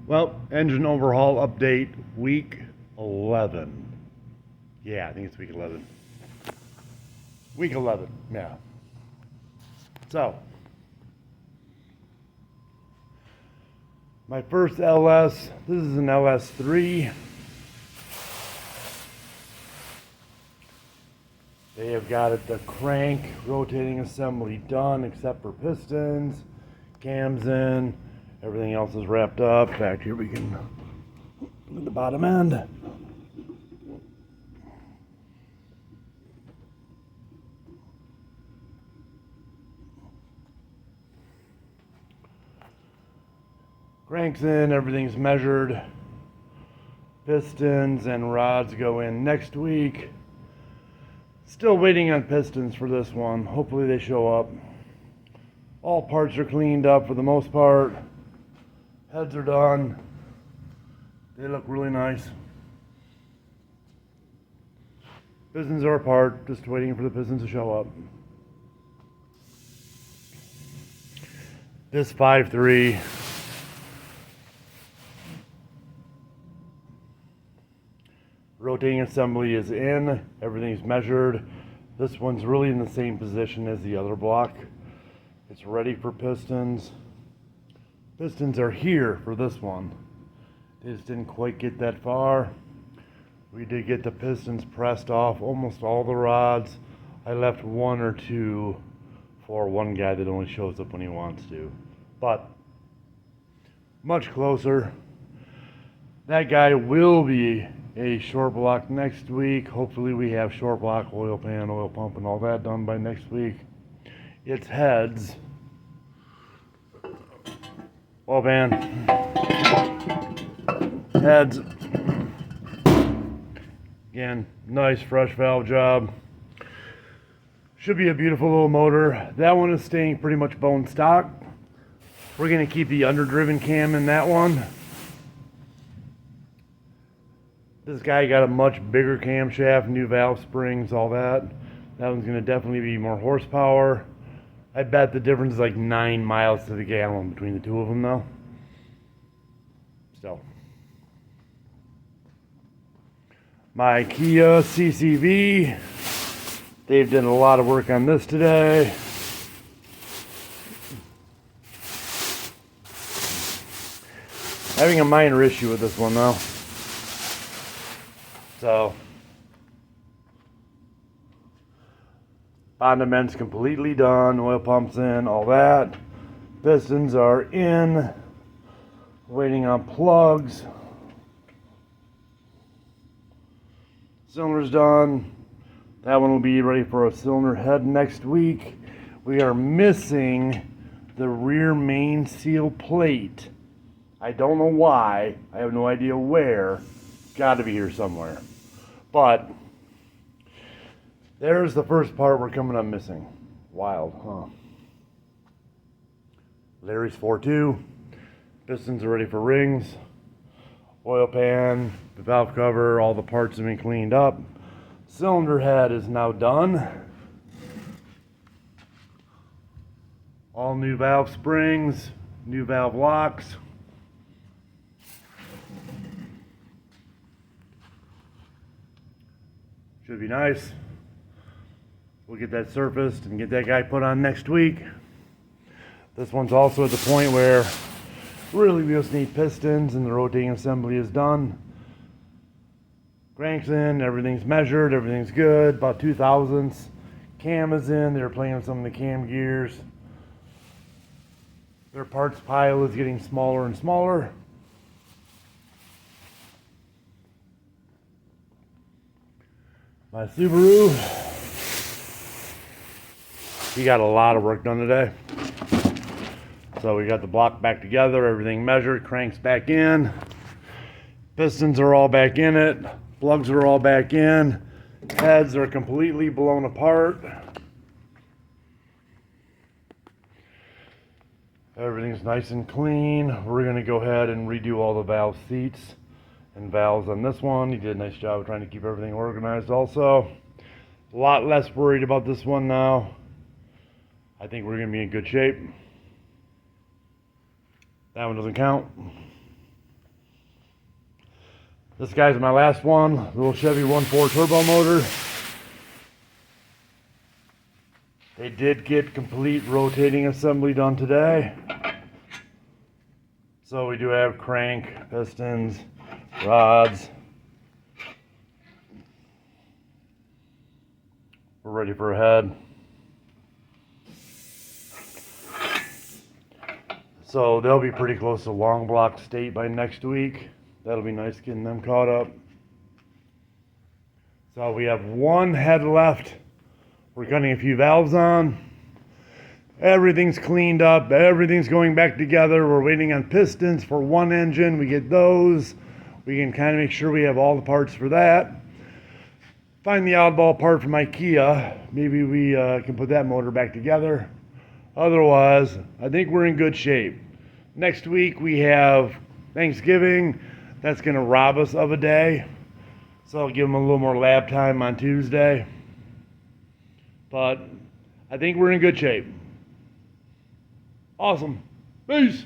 Well, engine overhaul update week 11. Yeah, I think it's week 11. Week 11, yeah. So, my first LS, this is an LS3. They have got the crank rotating assembly done except for pistons, cams in, everything else is wrapped up. In fact, here we can look at the bottom end. Cranks in, everything's measured. Pistons and rods go in next week. Still waiting on pistons for this one. Hopefully they show up. All parts are cleaned up for the most part. Heads are done. They look really nice. Pistons are apart, just waiting for the pistons to show up. This 5.3. Rotating assembly is in, everything's measured. This one's really in the same position as the other block. It's ready for pistons. Pistons are here for this one. They just didn't quite get that far. We did get the pistons pressed off, almost all the rods. I left one or two for one guy that only shows up when he wants to. But much closer. That guy will be a short block next week. Hopefully we have short block, oil pan, oil pump, and all that done by next week. It's heads. Oil pan. Heads. Again, nice fresh valve job. Should be a beautiful little motor. That one is staying pretty much bone stock. We're gonna keep the underdriven cam in that one. This guy got a much bigger camshaft, new valve springs, all that. That one's gonna definitely be more horsepower. I bet the difference is like 9 miles to the gallon between the two of them though. So. My Kia CCV. They've done a lot of work on this today. Having a minor issue with this one though. So, fondament's completely done, oil pumps in, all that. Pistons are in, waiting on plugs. Cylinder's done. That one will be ready for a cylinder head next week. We are missing the rear main seal plate. I don't know why, I have no idea where. Got to be here somewhere. But there's the first part we're coming up missing. Wild, huh? Larry's 4.2. Pistons are ready for rings. Oil pan, the valve cover, all the parts have been cleaned up. Cylinder head is now done. All new valve springs, new valve locks. Should be nice. We'll get that surfaced and get that guy put on next week. This one's also at the point where really we just need pistons and the rotating assembly is done. Cranks in, everything's measured, everything's good, about 2 thousandths. Cam is in, they're playing with some of the cam gears. Their parts pile is getting smaller and smaller. My Subaru, he got a lot of work done today. So we got the block back together, everything measured, cranks back in. Pistons are all back in it, plugs are all back in. Heads are completely blown apart. Everything's nice and clean. We're gonna go ahead and redo all the valve seats and valves on this one. He did a nice job of trying to keep everything organized also. A lot less worried about this one now. I think we're gonna be in good shape. That one doesn't count. This guy's my last one, little Chevy 1.4 turbo motor. They did get complete rotating assembly done today. So we do have crank, pistons, rods. We're ready for a head. So they'll be pretty close to long block state by next week. That'll be nice getting them caught up. So we have one head left. We're cutting a few valves on. Everything's cleaned up. Everything's going back together. We're waiting on pistons for one engine. We get those. We can kind of make sure we have all the parts for that. Find the oddball part from IKEA. Maybe we can put that motor back together. Otherwise, I think we're in good shape. Next week we have Thanksgiving. That's going to rob us of a day. So I'll give them a little more lab time on Tuesday. But I think we're in good shape. Awesome. Peace.